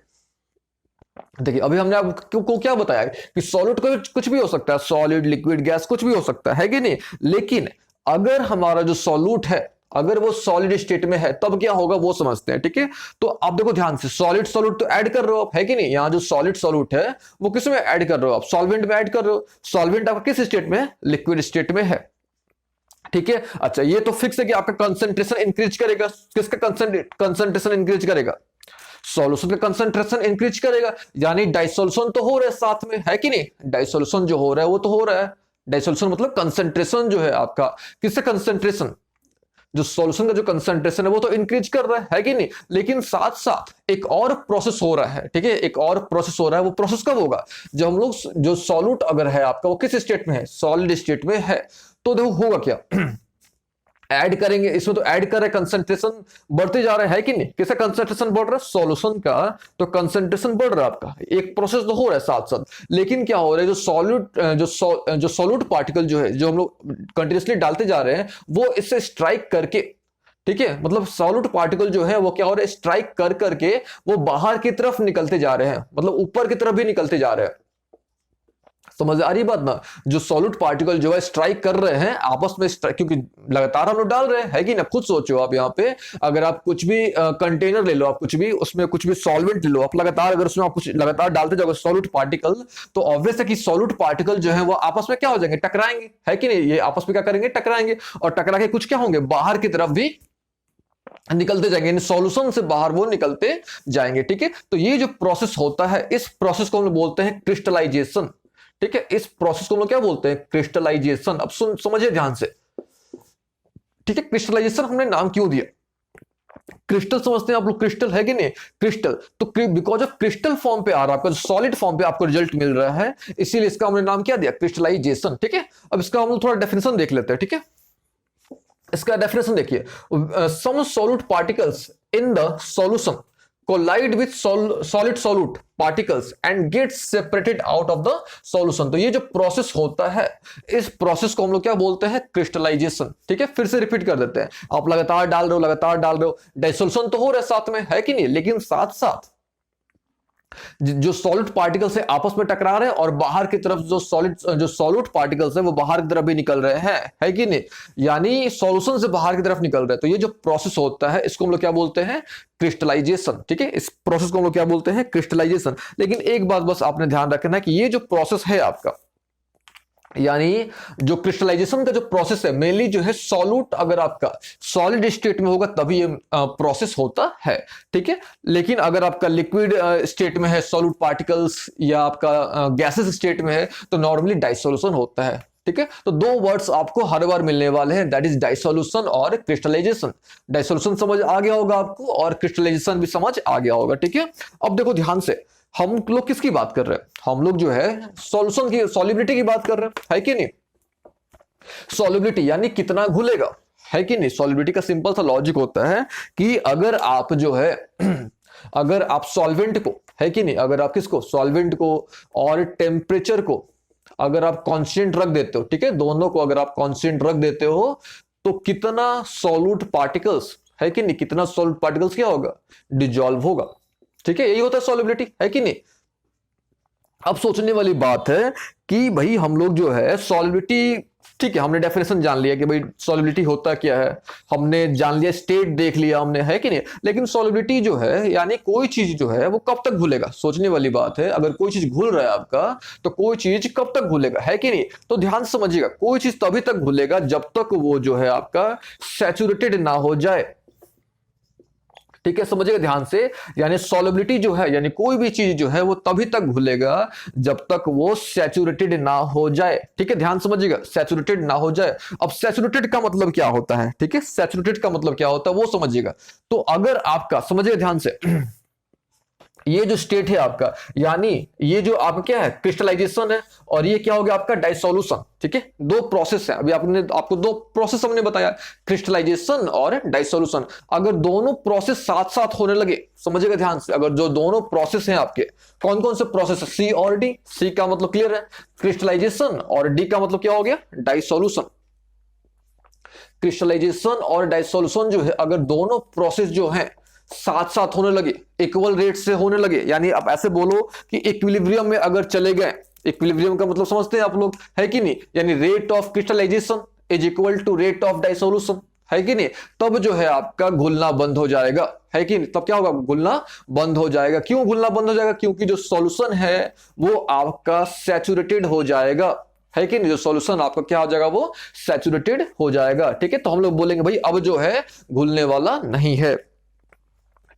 देखिए अभी हमने आपको क्या बताया कि सॉल्यूट कुछ भी हो सकता है, सॉलिड, लिक्विड, गैस, कुछ भी हो सकता है कि नहीं। लेकिन अगर हमारा जो सॉल्यूट है, अगर वो सॉलिड स्टेट में है, तब क्या होगा वो समझते हैं। ठीक है, तो आप देखो ध्यान से, सॉलिड सॉल्यूट तो ऐड कर रहे हो आप, है कि नहीं। यहां जो सॉलिड सॉल्यूट है वो किस में ऐड कर रहे हो आप, सॉल्वेंट में ऐड कर रहे हो। सॉल्वेंट आपका किस स्टेट में है, लिक्विड स्टेट में है। ठीक है, अच्छा ये तो फिक्स है कि आपका कंसंट्रेशन इंक्रीज करेगा। किसका कंसंट्रेशन इंक्रीज करेगा, सॉल्यूशन का कंसंट्रेशन इंक्रीज करेगा। यानी डाइसोल्यूशन तो हो रहा है साथ में, है कि नहीं। डाइसोल्यूशन जो हो रहा है वो तो हो रहा है। डाइसोल्यूशन मतलब कंसंट्रेशन जो है आपका, किससे कंसंट्रेशन, जो सॉल्यूशन का जो कंसंट्रेशन है वो तो इंक्रीज कर रहा है कि नहीं। लेकिन साथ साथ एक और प्रोसेस हो रहा है। ठीक है, एक और प्रोसेस हो रहा है। वो प्रोसेस कब होगा, जब हम लोग, जो सॉल्यूट अगर है आपका वो किस स्टेट में है, सॉलिड स्टेट में है, तो देखो होगा क्या, ऐड करेंगे इसमें, तो ऐड कर रहे, कंसंट्रेशन बढ़ते जा रहा है कि नहीं। किसका कंसंट्रेशन बढ़ रहा है, सॉल्यूशन का, तो कंसंट्रेशन बढ़ रहा है आपका। एक प्रोसेस तो हो रहा है साथ साथ। लेकिन क्या हो रहा है, जो सॉल्यूट, जो सॉल्यूट पार्टिकल जो है, जो हम लोग कंटिन्यूसली डालते जा रहे हैं, वो इससे स्ट्राइक करके, ठीक है, मतलब सॉल्यूट पार्टिकल जो है वो क्या हो रहा है, स्ट्राइक कर करके वो बाहर की तरफ निकलते जा रहे हैं, मतलब ऊपर की तरफ भी निकलते जा रहे हैं। समझ आ रही बात ना। जो सॉलिड पार्टिकल जो है स्ट्राइक कर रहे हैं आपस में, क्योंकि लगातार हम लोग डाल रहे हैं, है कि ना। खुद सोचो आप यहाँ पे, अगर आप कुछ भी कंटेनर ले लो, आप कुछ भी उसमें कुछ भी सॉल्वेंट ले लो, आप लगातार अगर उसमें आप कुछ लगातार डालते जाओगे सॉलिड पार्टिकल, तो ऑब्वियस है कि सॉलिड पार्टिकल जो है वो आपस में क्या हो जाएंगे, टकराएंगे, है कि नहीं। ये आपस में क्या करेंगे, टकराएंगे, और टकरा के कुछ क्या होंगे, बाहर की तरफ भी निकलते जाएंगे, सॉल्यूशन से बाहर वो निकलते जाएंगे, ठीक है। तो ये जो प्रोसेस होता है, इस प्रोसेस को हम लोग बोलते हैं क्रिस्टलाइजेशन, ठीक है। इस प्रोसेस को हम लोग क्या बोलते हैं, क्रिस्टलाइजेशन। अब समझिए ध्यान से, ठीक है। क्रिस्टलाइजेशन हमने नाम क्यों दिया, क्रिस्टल समझते हैं आप लोग, क्रिस्टल है कि नहीं, क्रिस्टल। तो बिकॉज ऑफ क्रिस्टल फॉर्म पे आ रहा है आपका, सॉलिड फॉर्म पे आपको रिजल्ट मिल रहा है, इसीलिए इसका हमने नाम क्या दिया, क्रिस्टलाइजेशन, ठीक है। अब इसका हम लोग थोड़ा डेफिनेशन देख लेते हैं, ठीक है। इसका डेफिनेशन देखिए, some solute particles in the solution collide with solid solute particles and get separated out of the solution. तो ये जो प्रोसेस होता है, इस प्रोसेस को हम लोग क्या बोलते हैं, क्रिस्टलाइजेशन, ठीक है। फिर से रिपीट कर देते हैं, आप लगातार डाल रहे हो, लगातार डाल रहे हो, डाइसोल्यूशन तो हो रहा है साथ में, है कि नहीं, लेकिन साथ साथ जो सॉलिड पार्टिकल्स है आपस में टकरा रहे हैं, और बाहर की तरफ जो सॉलिड पार्टिकल्स है वो बाहर की तरफ भी निकल रहे हैं, है कि नहीं, यानी सॉल्यूशन से बाहर की तरफ निकल रहे हैं। तो ये जो प्रोसेस होता है इसको हम लोग क्या बोलते हैं, क्रिस्टलाइजेशन, ठीक है। इस प्रोसेस को हम लोग क्या बोलते हैं, क्रिस्टलाइजेशन। लेकिन एक बात बस आपने ध्यान रखना है कि ये जो प्रोसेस है आपका, यानी जो क्रिस्टलाइजेशन का जो प्रोसेस है, मेनली जो है सॉल्यूट अगर आपका सॉलिड स्टेट में होगा तभी ये प्रोसेस होता है, ठीक है। लेकिन अगर आपका लिक्विड स्टेट में है सॉल्यूट पार्टिकल्स, या आपका गैसेस स्टेट में है, तो नॉर्मली डाइसोल्यूशन होता है, ठीक है। तो दो वर्ड्स आपको हर बार मिलने वाले हैं, दैट इज डाइसोल्यूशन और क्रिस्टलाइजेशन। डाइसोल्यूशन समझ आ गया होगा आपको, और क्रिस्टलाइजेशन भी समझ आ गया होगा, ठीक है। अब देखो ध्यान से, हम लोग किसकी बात कर रहे हैं, हम लोग जो है सॉल्यूशन की, सॉल्युबिलिटी की बात कर रहे हैं, है कि नहीं। सॉल्युबिलिटी यानी कितना घुलेगा, है कि नहीं। सॉल्युबिलिटी का सिंपल सा लॉजिक होता है कि अगर आप जो है अगर आप सॉल्वेंट को, है कि नहीं, अगर आप किसको, सॉल्वेंट को और टेम्परेचर को अगर आप कांस्टेंट रख देते हो, ठीक है, दोनों को अगर आप कांस्टेंट रख देते हो, तो कितना सॉल्यूट पार्टिकल्स, है कि नहीं, कितना सॉल्यूट पार्टिकल्स क्या होगा, डिजॉल्व होगा, ठीक है। यही होता है सॉल्युबिलिटी, है कि नहीं। अब सोचने वाली बात है कि भाई हम लोग जो है सॉल्युबिलिटी, ठीक है, हमने डेफिनेशन जान लिया कि भाई सॉल्युबिलिटी होता क्या है, हमने जान लिया, स्टेट देख लिया हमने, है कि नहीं। लेकिन सॉल्युबिलिटी जो है, यानी कोई चीज जो है वो कब तक घुलेगा, सोचने वाली बात है। अगर कोई चीज घुल रहा है आपका, तो कोई चीज कब तक घुलेगा, है कि नहीं। तो ध्यान से समझिएगा, कोई चीज तभी तक घुलेगा जब तक वो जो है आपका सैचुरेटेड ना हो जाए, ठीक है, समझिएगा ध्यान से। यानी सॉल्युबिलिटी जो है, यानी कोई भी चीज जो है वो तभी तक घुलेगा जब तक वो सैचुरेटेड ना हो जाए, ठीक है, ध्यान समझिएगा, सैचुरेटेड ना हो जाए। अब सैचुरेटेड का मतलब क्या होता है, ठीक है, सैचुरेटेड का मतलब क्या होता है वो समझिएगा। तो अगर आपका, समझिएगा ध्यान से, ये जो स्टेट है आपका, यानी ये जो आपका क्या है, क्रिस्टलाइजेशन है, और ये क्या हो गया आपका, डाइसोल्यूशन, ठीक है। दो प्रोसेस है, अभी आपको दो प्रोसेस हमने बताया, क्रिस्टलाइजेशन और डाइसोल्यूशन। अगर दोनों प्रोसेस साथ साथ होने लगे, समझिएगा ध्यान से, अगर जो दोनों प्रोसेस हैं आपके, कौन कौन से प्रोसेस है, सी और डी। सी का मतलब क्लियर है, क्रिस्टलाइजेशन, और डी का मतलब क्या हो गया, डाइसोल्यूशन। क्रिस्टलाइजेशन और डाइसोल्यूशन जो है, अगर दोनों प्रोसेस जो है साथ साथ होने लगे, इक्वल रेट से होने लगे, यानी आप ऐसे बोलो कि इक्विलिब्रियम में अगर चले गए, इक्विलिब्रियम का मतलब समझते हैं आप लोग, है कि नहीं, यानी rate of crystallization is equal to rate of dissolution, है कि नहीं। तब जो है आपका घुलना बंद हो जाएगा, है कि नहीं, तब क्या होगा, घुलना बंद हो जाएगा। क्यों घुलना बंद हो जाएगा, क्योंकि जो सॉल्यूशन है वो आपका सैचुरेटेड हो जाएगा, है कि नहीं, जो सॉल्यूशन आपका क्या हो जाएगा, वो सैचुरेटेड हो जाएगा, ठीक है। तो हम लोग बोलेंगे भाई अब जो है घुलने वाला नहीं है,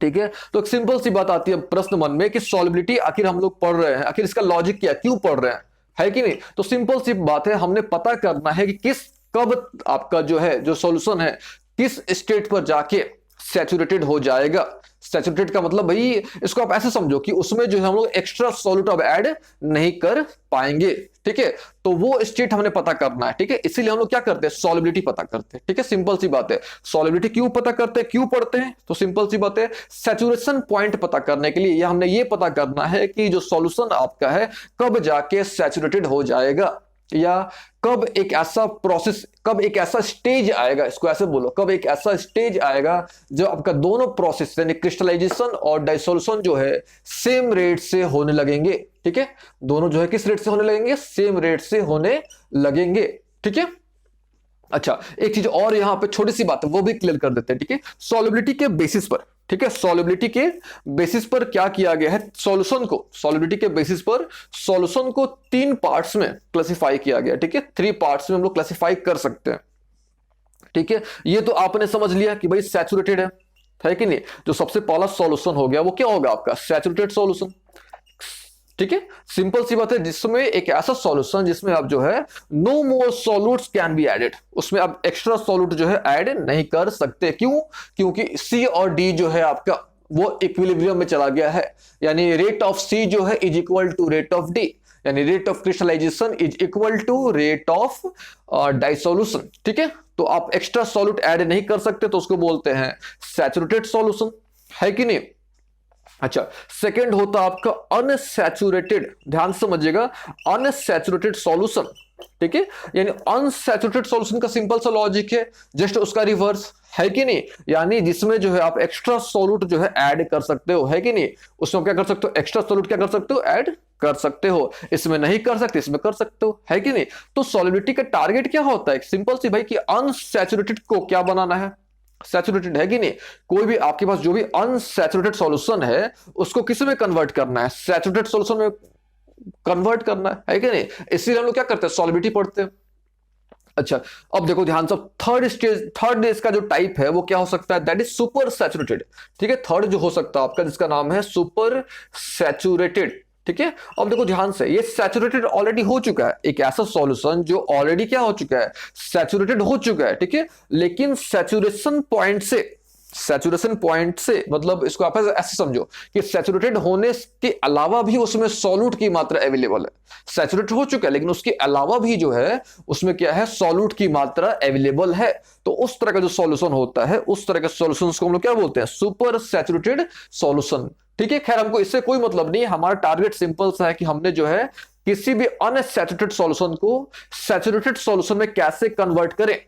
ठीक है। तो एक सिंपल सी बात आती है प्रश्न मन में कि सॉल्युबिलिटी आखिर हम लोग पढ़ रहे हैं, आखिर इसका लॉजिक क्या, क्यों पढ़ रहे हैं, है कि नहीं। तो सिंपल सी बात है, हमने पता करना है कि कब आपका जो है, जो सॉल्यूशन है, किस स्टेट पर जाके सैचुरेटेड हो जाएगा। सैचुरेटेड का मतलब भाई, इसको आप ऐसे समझो कि उसमें जो है हम लोग एक्स्ट्रा सॉल्यूट अब ऐड नहीं कर पाएंगे, ठीक है। तो वो स्टेट हमने पता करना है, ठीक है। इसीलिए हम लोग क्या करते हैं, सॉल्युबिलिटी पता करते हैं, ठीक है, सिंपल सी बात है। सॉल्युबिलिटी क्यों पता करते हैं, क्यों पढ़ते हैं, तो सिंपल सी बात है, सैचुरेशन पॉइंट पता करने के लिए, या हमने ये पता करना है कि जो सॉल्यूशन आपका है कब जाके सैचुरेटेड हो जाएगा, या कब एक ऐसा प्रोसेस, कब एक ऐसा स्टेज आएगा, इसको ऐसे बोलो, कब एक ऐसा स्टेज आएगा जब आपका दोनों प्रोसेस यानी क्रिस्टलाइजेशन और डाइसोल्यूशन जो है सेम रेट से होने लगेंगे। ठीक है, दोनों जो है किस रेट से होने लगेंगे, सेम रेट से होने लगेंगे। ठीक है, अच्छा एक चीज और यहां पे छोटी सी बात है वो भी क्लियर कर देते हैं। ठीक है, सॉल्युबिलिटी के बेसिस पर, ठीक है, सॉल्युबिलिटी के बेसिस पर क्या किया गया है, सॉल्यूशन को, सॉल्युबिलिटी के बेसिस पर सॉल्यूशन को 3 पार्ट्स में क्लासिफाई किया गया। ठीक है, 3 पार्ट्स में हम लोग क्लासिफाई कर सकते हैं। ठीक है, ये तो आपने समझ लिया कि भाई सैचुरेटेड है कि नहीं। जो सबसे पहला सॉल्यूशन हो गया वो क्या होगा आपका, सैचुरेटेड सॉल्यूशन। ठीक है, सिंपल सी बात है, जिसमें एक ऐसा सॉल्यूशन जिसमें आप जो है no more solutes can be added, उसमें आप एक्स्ट्रा सॉल्यूट जो है ऐड नहीं कर सकते। क्यों, क्योंकि सी और डी जो है आपका वो इक्विलिब्रियम में चला गया है, यानी रेट ऑफ सी जो है is equal to rate of D, यानी rate of crystallization is equal to rate of dissolution. ठीक है, तो आप एक्स्ट्रा सॉल्यूट ऐड नहीं कर सकते, तो उसको बोलते हैं सैचुरेटेड सॉल्यूशन, है कि नहीं। अच्छा, सेकंड होता आपका अनसैचुरेटेड, ध्यान से समझिएगा, अनसैचुरेटेड सॉल्यूशन। ठीक है, यानी अनसैचुरेटेड सॉल्यूशन का सिंपल सा लॉजिक है, जस्ट उसका रिवर्स, है कि नहीं, यानी जिसमें जो है आप एक्स्ट्रा सॉल्यूट जो है ऐड कर सकते हो, है कि नहीं, उसमें क्या कर सकते हो, एक्स्ट्रा सॉल्यूट क्या कर सकते हो, ऐड कर सकते हो, इसमें नहीं कर सकते, इसमें कर सकते हो, है कि नहीं। तो सॉल्युबिलिटी का टारगेट क्या होता है, सिंपल सी भाई, कि अनसैचुरेटेड को क्या बनाना है, सैचुरेटेड, है कि नहीं। कोई भी आपके पास जो भी अनसैचुरेटेड सॉल्यूशन है उसको किस में कन्वर्ट करना है, सैचुरेटेड सॉल्यूशन में कन्वर्ट करना है कि नहीं। इसीलिए हम लोग क्या करते हैं, सॉल्युबिलिटी पढ़ते हैं। अच्छा, अब देखो ध्यान से, थर्ड स्टेज, थर्ड डेज का जो टाइप है वो क्या हो सकता है, दैट इज सुपर सैचुरेटेड। ठीक है, थर्ड जो हो सकता है आपका, जिसका नाम है सुपर सैचुरेटेड। ठीक है, अब देखो ध्यान से, ये सैचुरेटेड ऑलरेडी हो चुका है, एक ऐसा सॉल्यूशन जो ऑलरेडी क्या हो चुका है, सैचुरेटेड हो चुका है। ठीक है, लेकिन सैचुरेशन पॉइंट से, सैचुरेशन पॉइंट से मतलब इसको आप ऐसे समझो कि सैचुरेटेड होने के अलावा भी उसमें सॉल्यूट की मात्रा अवेलेबल है, सैचुरेट हो चुका है लेकिन उसके अलावा भी जो है उसमें क्या है, सॉल्यूट की मात्रा अवेलेबल है। तो उस तरह का जो सॉल्यूशन होता है, उस तरह के सॉल्यूशंस को हम लोग क्या बोलते हैं, सुपर सैचुरेटेड सॉल्यूशन। ठीक है, खैर हमको इससे कोई मतलब नहीं, हमारा टारगेट सिंपल सा है कि हमने जो है किसी भी अनसैचुरेटेड सॉल्यूशन को सैचुरेटेड सॉल्यूशन में कैसे कन्वर्ट करें,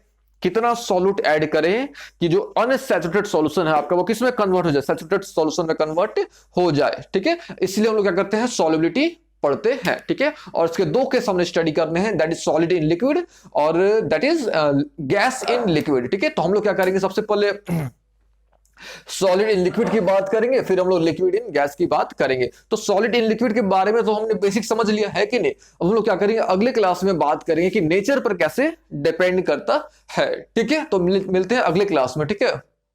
कितना सॉल्यूट ऐड करें कि जो अनसैचुरेटेड सॉल्यूशन है आपका वो किस में कन्वर्ट हो जाए, सैचुरेटेड सॉल्यूशन में कन्वर्ट हो जाए। ठीक है, इसलिए हम लोग क्या करते हैं, सॉल्युबिलिटी पढ़ते हैं। ठीक है, और इसके दो केस हमने स्टडी करने हैं, that is solid in liquid और that is gas in liquid. ठीक है, तो हम लोग क्या करेंगे, सबसे पहले सॉलिड इन लिक्विड की बात करेंगे, फिर हम लोग लिक्विड इन गैस की बात करेंगे। तो सॉलिड इन लिक्विड के बारे में तो हमने बेसिक समझ लिया है कि नहीं। अब हम लोग क्या करेंगे, अगले क्लास में बात करेंगे कि नेचर पर कैसे डिपेंड करता है। ठीक है, तो मिलते हैं अगले क्लास में। ठीक है।